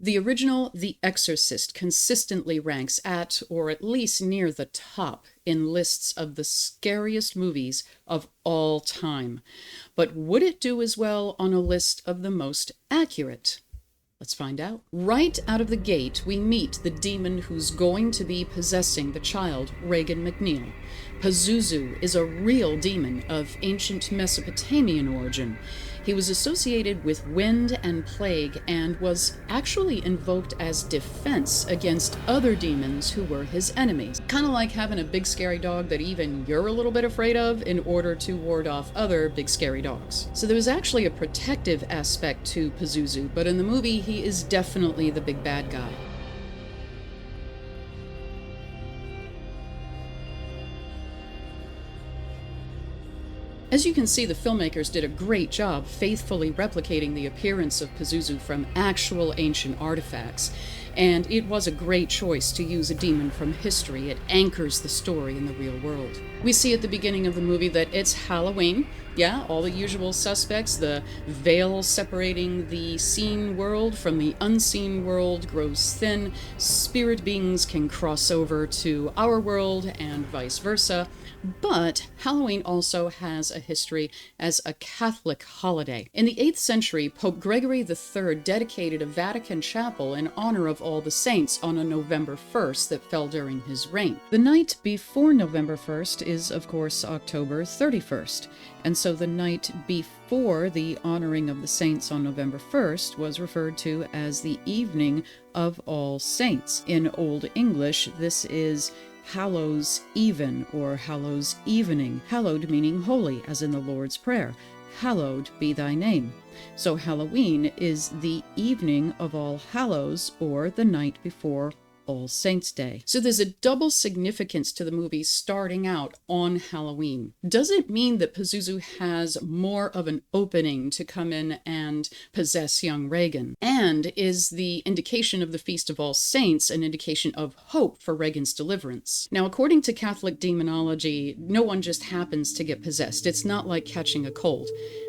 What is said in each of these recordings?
The original The Exorcist consistently ranks at, or at least near the top, in lists of the scariest movies of all time. But would it do as well on a list of the most accurate? Let's find out. Right out of the gate, we meet the demon who's going to be possessing the child, Regan McNeil. Pazuzu is a real demon of ancient Mesopotamian origin. He was associated with wind and plague and was actually invoked as defense against other demons who were his enemies. Kind of like having a big scary dog that even you're a little bit afraid of in order to ward off other big scary dogs. So there was actually a protective aspect to Pazuzu, but in the movie he is definitely the big bad guy. As you can see, the filmmakers did a great job faithfully replicating the appearance of Pazuzu from actual ancient artifacts, and it was a great choice to use a demon from history. It anchors the story in the real world. We see at the beginning of the movie that it's Halloween. Yeah, all the usual suspects. The veil separating the seen world from the unseen world grows thin. Spirit beings can cross over to our world and vice versa. But Halloween also has a history as a Catholic holiday. In the 8th century, Pope Gregory III dedicated a Vatican chapel in honor of all the saints on a November 1st that fell during his reign. The night before November 1st is, of course, October 31st. And so the night before the honoring of the saints on November 1st was referred to as the evening of All Saints. In Old English, this is Hallows Even or Hallows Evening. Hallowed meaning holy, as in the Lord's Prayer. Hallowed be thy name. So Halloween is the evening of All Hallows, or the night before All Saints' Day. So there's a double significance to the movie starting out on Halloween. Does it mean that Pazuzu has more of an opening to come in and possess young Regan? And is the indication of the Feast of All Saints an indication of hope for Regan's deliverance? Now, according to Catholic demonology, no one just happens to get possessed. It's not like catching a cold.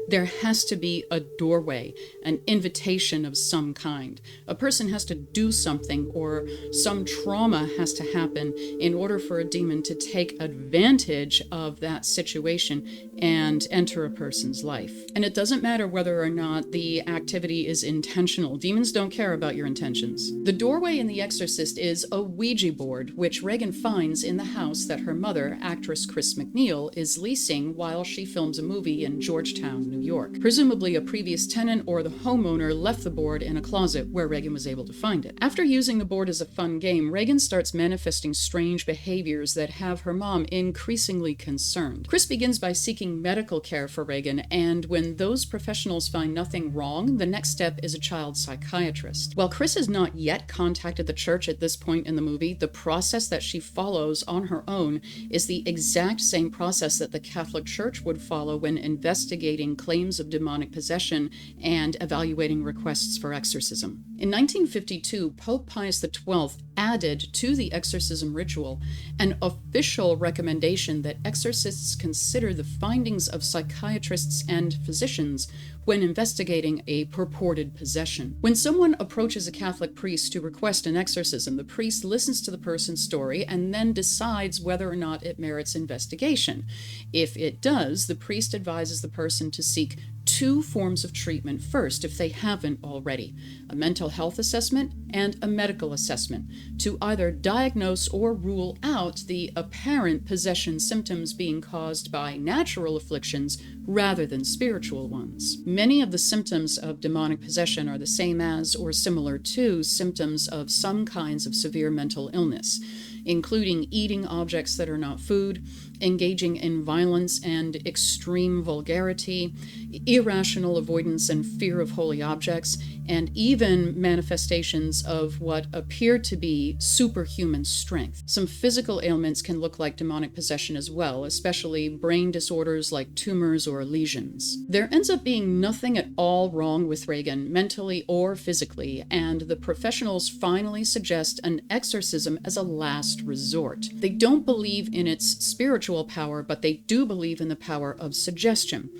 There has to be a doorway, an invitation of some kind. A person has to do something, or some trauma has to happen in order for a demon to take advantage of that situation and enter a person's life. And it doesn't matter whether or not the activity is intentional. Demons don't care about your intentions. The doorway in The Exorcist is a Ouija board, which Regan finds in the house that her mother, actress Karras McNeil, is leasing while she films a movie in Georgetown, New York. Presumably a previous tenant or the homeowner left the board in a closet where Regan was able to find it. After using the board as a fun game, Regan starts manifesting strange behaviors that have her mom increasingly concerned. Chris begins by seeking medical care for Regan, and when those professionals find nothing wrong, the next step is a child psychiatrist. While Chris has not yet contacted the church at this point in the movie, the process that she follows on her own is the exact same process that the Catholic Church would follow when investigating claims of demonic possession and evaluating requests for exorcism. In 1952, Pope Pius XII added to the exorcism ritual an official recommendation that exorcists consider the findings of psychiatrists and physicians when investigating a purported possession. When someone approaches a Catholic priest to request an exorcism, the priest listens to the person's story and then decides whether or not it merits investigation. If it does, the priest advises the person to seek two forms of treatment first, if they haven't already: a mental health assessment and a medical assessment, to either diagnose or rule out the apparent possession symptoms being caused by natural afflictions rather than spiritual ones. Many of the symptoms of demonic possession are the same as or similar to symptoms of some kinds of severe mental illness, including eating objects that are not food, engaging in violence and extreme vulgarity, irrational avoidance and fear of holy objects, and even manifestations of what appear to be superhuman strength. Some physical ailments can look like demonic possession as well, especially brain disorders like tumors or lesions. There ends up being nothing at all wrong with Regan, mentally or physically, and the professionals finally suggest an exorcism as a last resort. They don't believe in its spiritual power, but they do believe in the power of suggestion.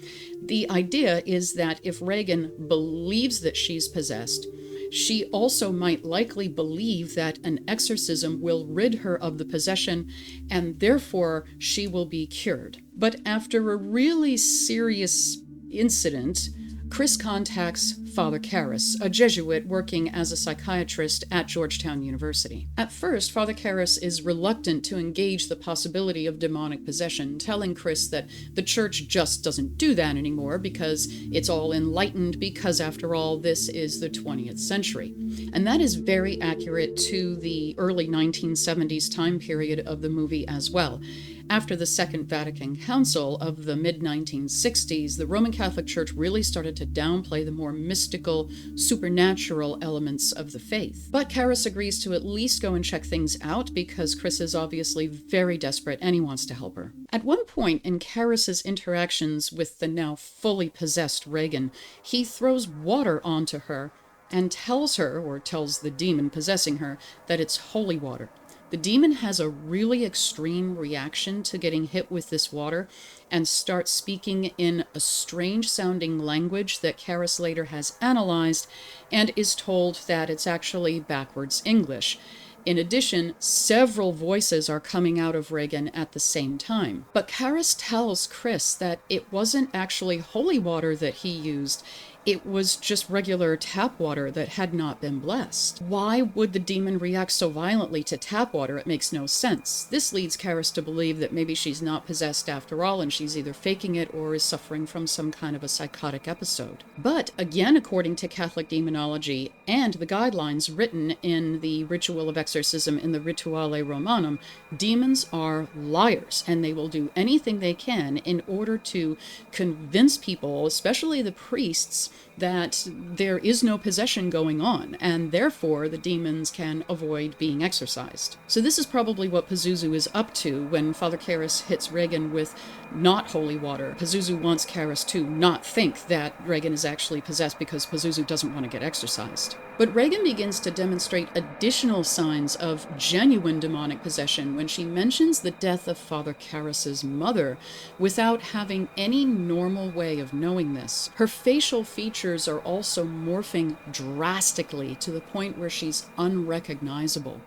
The idea is that if Regan believes that she's possessed, She also might likely believe that an exorcism will rid her of the possession, and therefore she will be cured. But after a really serious incident, Chris contacts Father Karras, a Jesuit working as a psychiatrist at Georgetown University. At first, Father Karras is reluctant to engage the possibility of demonic possession, telling Chris that the church just doesn't do that anymore because it's all enlightened, because after all, this is the 20th century. And that is very accurate to the early 1970s time period of the movie as well. After the Second Vatican Council of the mid-1960s, the Roman Catholic Church really started to downplay the more mystical, supernatural elements of the faith. But Karras agrees to at least go and check things out because Chris is obviously very desperate and he wants to help her. At one point in Karras's interactions with the now fully possessed Regan, he throws water onto her and tells her, or tells the demon possessing her, that it's holy water. The demon has a really extreme reaction to getting hit with this water and starts speaking in a strange-sounding language that Karras later has analyzed and is told that it's actually backwards English. In addition, several voices are coming out of Regan at the same time. But Karras tells Chris that it wasn't actually holy water that he used. It was just regular tap water that had not been blessed. Why would the demon react so violently to tap water? It makes no sense. This leads Karras to believe that maybe she's not possessed after all, and she's either faking it or is suffering from some kind of a psychotic episode. But again, according to Catholic demonology and the guidelines written in the Ritual of Exorcism in the Rituale Romanum, demons are liars, and they will do anything they can in order to convince people, especially the priests, that there is no possession going on, and therefore the demons can avoid being exorcised. So this is probably what Pazuzu is up to when Father Karras hits Regan with not holy water. Pazuzu wants Karras to not think that Regan is actually possessed because Pazuzu doesn't want to get exorcised. But Regan begins to demonstrate additional signs of genuine demonic possession when she mentions the death of Father Karras's mother without having any normal way of knowing this. Her facial features are also morphing drastically to the point where she's unrecognizable.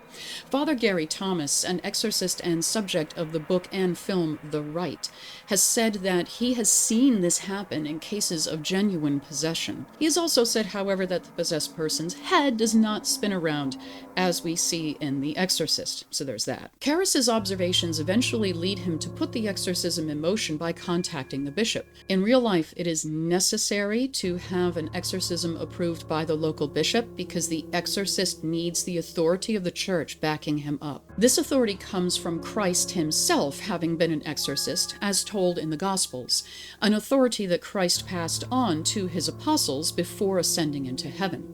Father Gary Thomas, an exorcist and subject of the book and film The Rite, has said that he has seen this happen in cases of genuine possession. He has also said, however, that the possessed person's head does not spin around, as we see in The Exorcist. So there's that. Karras's observations eventually lead him to put the exorcism in motion by contacting the bishop. In real life, it is necessary to have an exorcism approved by the local bishop because the exorcist needs the authority of the church backing him up. This authority comes from Christ himself, having been an exorcist, as told in the Gospels, an authority that Christ passed on to his apostles before ascending into heaven.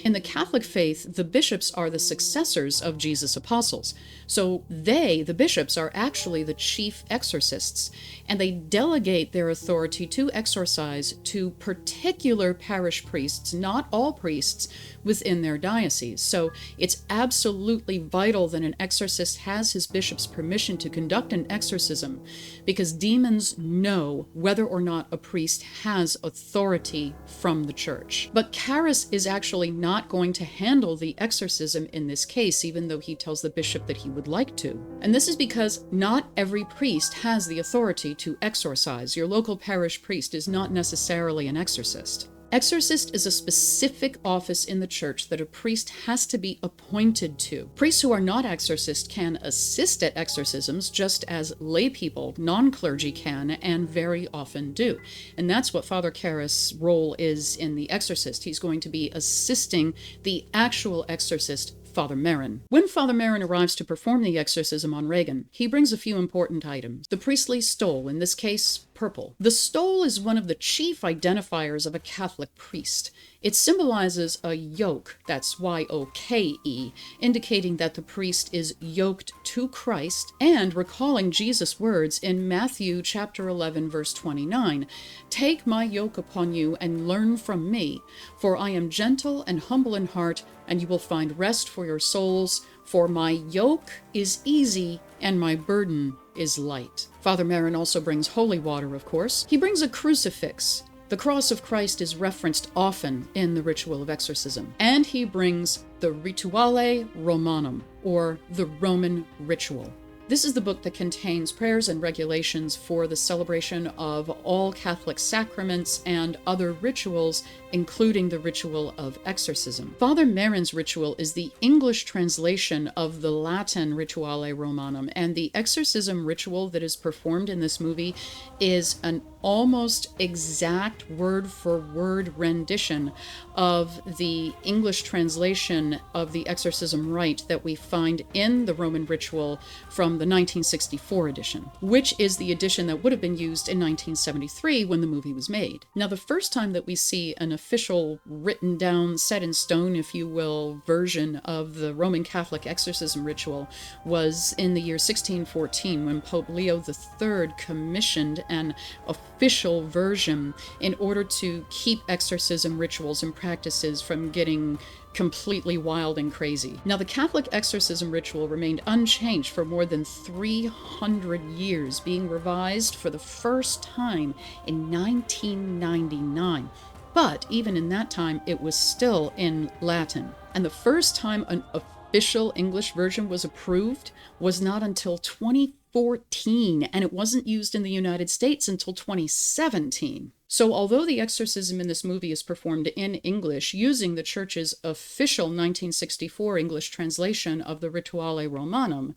In the Catholic faith, the bishops are the successors of Jesus' apostles. So they, the bishops, are actually the chief exorcists, and they delegate their authority to exorcise to particular parish priests, not all priests, within their diocese. So it's absolutely vital that an exorcist has his bishop's permission to conduct an exorcism, because demons know whether or not a priest has authority from the church. But Karras is actually not going to handle the exorcism in this case, even though he tells the bishop that he would like to. And this is because not every priest has the authority to exorcise. Your local parish priest is not necessarily an exorcist. Exorcist is a specific office in the church that a priest has to be appointed to. Priests who are not exorcists can assist at exorcisms just as lay people, non-clergy, can and very often do. And that's what Father Karras' role is in The Exorcist. He's going to be assisting the actual exorcist, Father Merrin. When Father Merrin arrives to perform the exorcism on Regan, he brings a few important items. The priestly stole, in this case, purple. The stole is one of the chief identifiers of a Catholic priest. It symbolizes a yoke, that's Y-O-K-E, indicating that the priest is yoked to Christ, and recalling Jesus' words in Matthew chapter 11, verse 29, "Take my yoke upon you and learn from me, for I am gentle and humble in heart, and you will find rest for your souls, for my yoke is easy and my burden is light." Father Merrin also brings holy water, of course. He brings a crucifix. The cross of Christ is referenced often in the ritual of exorcism, and he brings the Rituale Romanum, or the Roman ritual. This is the book that contains prayers and regulations for the celebration of all Catholic sacraments and other rituals, including the ritual of exorcism. Father Merrin's ritual is the English translation of the Latin Rituale Romanum, and the exorcism ritual that is performed in this movie is an almost exact word-for-word rendition of the English translation of the exorcism rite that we find in the Roman ritual from the 1964 edition, which is the edition that would have been used in 1973 when the movie was made. Now, the first time that we see an official written down, set in stone, if you will, version of the Roman Catholic exorcism ritual was in the year 1614 when Pope Leo III commissioned an official version in order to keep exorcism rituals and practices from getting completely wild and crazy. Now, the Catholic exorcism ritual remained unchanged for more than 300 years, being revised for the first time in 1999. But even in that time, it was still in Latin. And the first time an official English version was approved was not until 2014, and it wasn't used in the United States until 2017. So although the exorcism in this movie is performed in English using the Church's official 1964 English translation of the Rituale Romanum,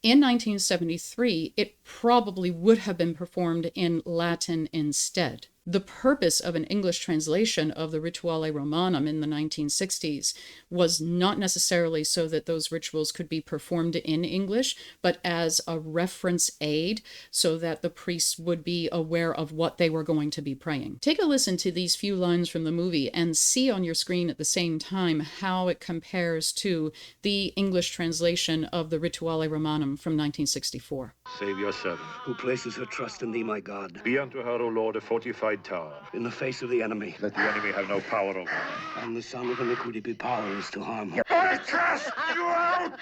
in 1973 it probably would have been performed in Latin instead. The purpose of an English translation of the Rituale Romanum in the 1960s was not necessarily so that those rituals could be performed in English, but as a reference aid so that the priests would be aware of what they were going to be praying. Take a listen to these few lines from the movie and see on your screen at the same time how it compares to the English translation of the Rituale Romanum from 1964. Save your servant. Who places her trust in thee, my God. Be unto her, O Lord, a fortified tower. In the face of the enemy. Let the enemy have no power over her. And the son of iniquity be powerless to harm her. I cast you out!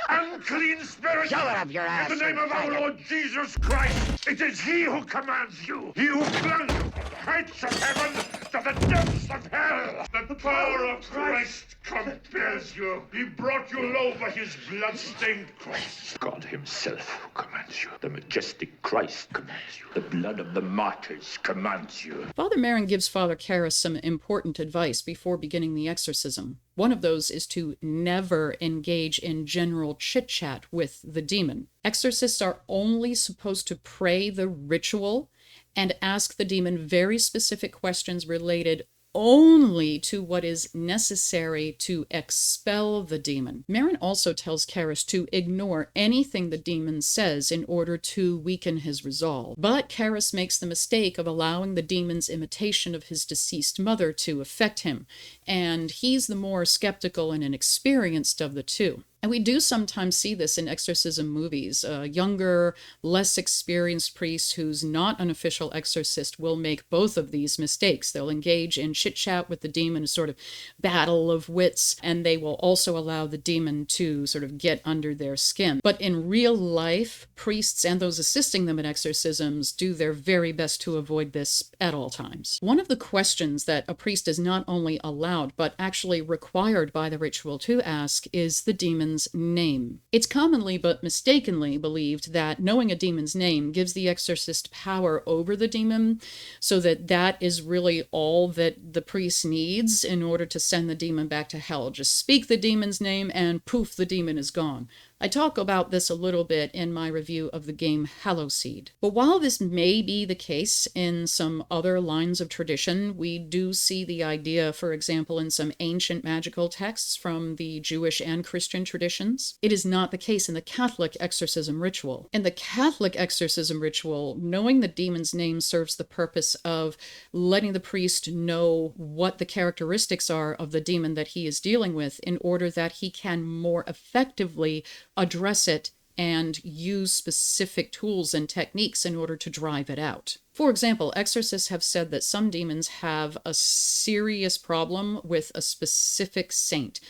Unclean spirit! Shove it up your ass. In the name of our Lord Jesus Christ, it is he who commands you. He who plunged from the heights of heaven to the depths of hell. The power of Christ compels you. He brought you low by his blood-stained cross. God himself who commands you. The majestic Christ commands you. The blood of the martyrs commands you. Father Merrin gives Father Karras some important advice before beginning the exorcism. One of those is to never engage in general chit-chat with the demon. Exorcists are only supposed to pray the ritual and ask the demon very specific questions related only to what is necessary to expel the demon. Merrin also tells Karras to ignore anything the demon says in order to weaken his resolve. But Karras makes the mistake of allowing the demon's imitation of his deceased mother to affect him, and he's the more skeptical and inexperienced of the two. And we do sometimes see this in exorcism movies. A younger, less experienced priest who's not an official exorcist will make both of these mistakes. They'll engage in chit-chat with the demon, a sort of battle of wits, and they will also allow the demon to sort of get under their skin. But in real life, priests and those assisting them in exorcisms do their very best to avoid this at all times. One of the questions that a priest is not only allowed, but actually required by the ritual to ask is the demon's name. It's commonly but mistakenly believed that knowing a demon's name gives the exorcist power over the demon, so that is really all that the priest needs in order to send the demon back to hell. Just speak the demon's name and poof, the demon is gone. I talk about this a little bit in my review of the game Hallowseed. But while this may be the case in some other lines of tradition, we do see the idea, for example, in some ancient magical texts from the Jewish and Christian traditions. It is not the case in the Catholic exorcism ritual. In the Catholic exorcism ritual, knowing the demon's name serves the purpose of letting the priest know what the characteristics are of the demon that he is dealing with in order that he can more effectively address it and use specific tools and techniques in order to drive it out. For example, exorcists have said that some demons have a serious problem with a specific saint.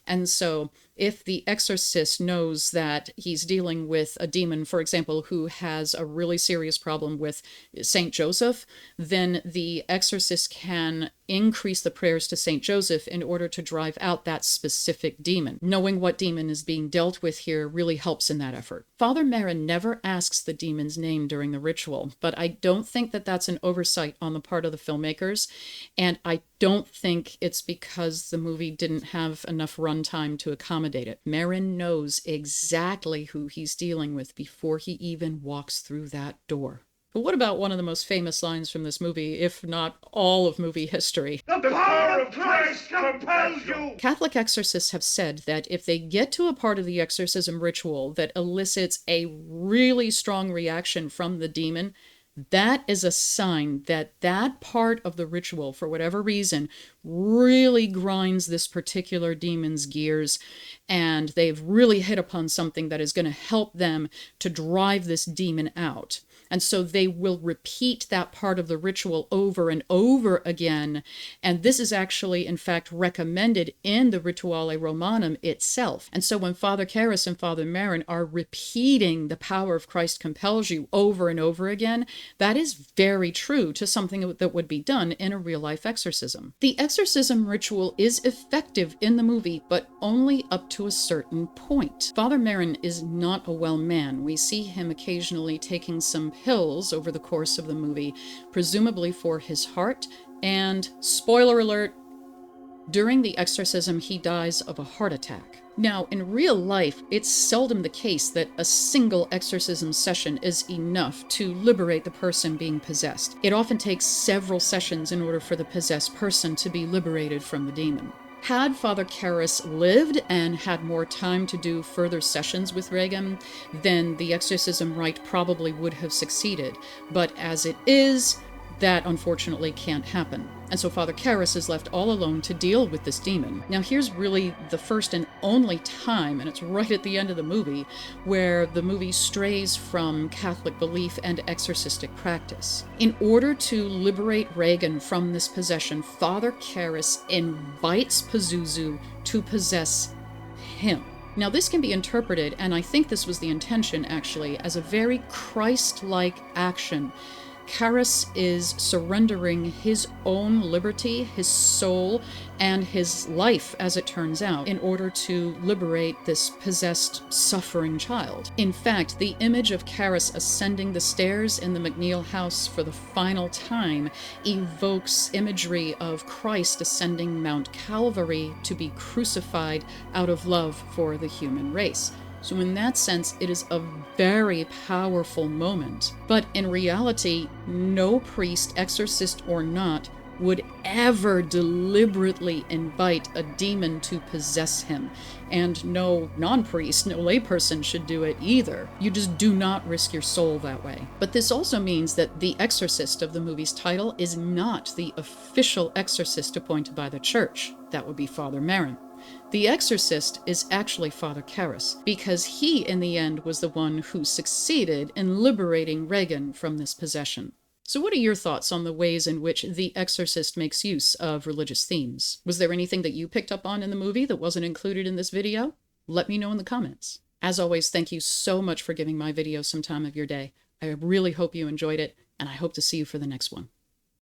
And so If the exorcist knows that he's dealing with a demon, for example, who has a really serious problem with Saint Joseph, then the exorcist can increase the prayers to Saint Joseph in order to drive out that specific demon. Knowing what demon is being dealt with here really helps in that effort. Father Merrin never asks the demon's name during the ritual, but I don't think that that's an oversight on the part of the filmmakers, and I don't think it's because the movie didn't have enough runtime to accommodate it. Merrin knows exactly who he's dealing with before he even walks through that door. But what about one of the most famous lines from this movie, if not all of movie history? The power of Christ compels you! Catholic exorcists have said that if they get to a part of the exorcism ritual that elicits a really strong reaction from the demon, that is a sign that that part of the ritual, for whatever reason, really grinds this particular demon's gears, and they've really hit upon something that is going to help them to drive this demon out. And so they will repeat that part of the ritual over and over again. And this is actually, in fact, recommended in the Rituale Romanum itself. And so when Father Karras and Father Merrin are repeating the power of Christ compels you over and over again, that is very true to something that would be done in a real-life exorcism. The exorcism ritual is effective in the movie, but only up to a certain point. Father Merrin is not a well man. We see him occasionally taking some pills over the course of the movie, presumably for his heart, and, spoiler alert, during the exorcism he dies of a heart attack. Now, in real life, it's seldom the case that a single exorcism session is enough to liberate the person being possessed. It often takes several sessions in order for the possessed person to be liberated from the demon. Had Father Karras lived and had more time to do further sessions with Regan, then the exorcism rite probably would have succeeded. But as it is, that unfortunately can't happen. And so Father Karras is left all alone to deal with this demon. Now here's really the first and only time, and it's right at the end of the movie, where the movie strays from Catholic belief and exorcistic practice. In order to liberate Regan from this possession, Father Karras invites Pazuzu to possess him. Now this can be interpreted, and I think this was the intention actually, as a very Christ-like action. Karras is surrendering his own liberty, his soul, and his life, as it turns out, in order to liberate this possessed, suffering child. In fact, the image of Karras ascending the stairs in the McNeil house for the final time evokes imagery of Christ ascending Mount Calvary to be crucified out of love for the human race. So in that sense, it is a very powerful moment. But in reality, no priest, exorcist or not, would ever deliberately invite a demon to possess him. And no non-priest, no layperson should do it either. You just do not risk your soul that way. But this also means that the exorcist of the movie's title is not the official exorcist appointed by the church. That would be Father Merrin. The exorcist is actually Father Karras, because he, in the end, was the one who succeeded in liberating Regan from this possession. So what are your thoughts on the ways in which The Exorcist makes use of religious themes? Was there anything that you picked up on in the movie that wasn't included in this video? Let me know in the comments. As always, thank you so much for giving my video some time of your day. I really hope you enjoyed it, and I hope to see you for the next one.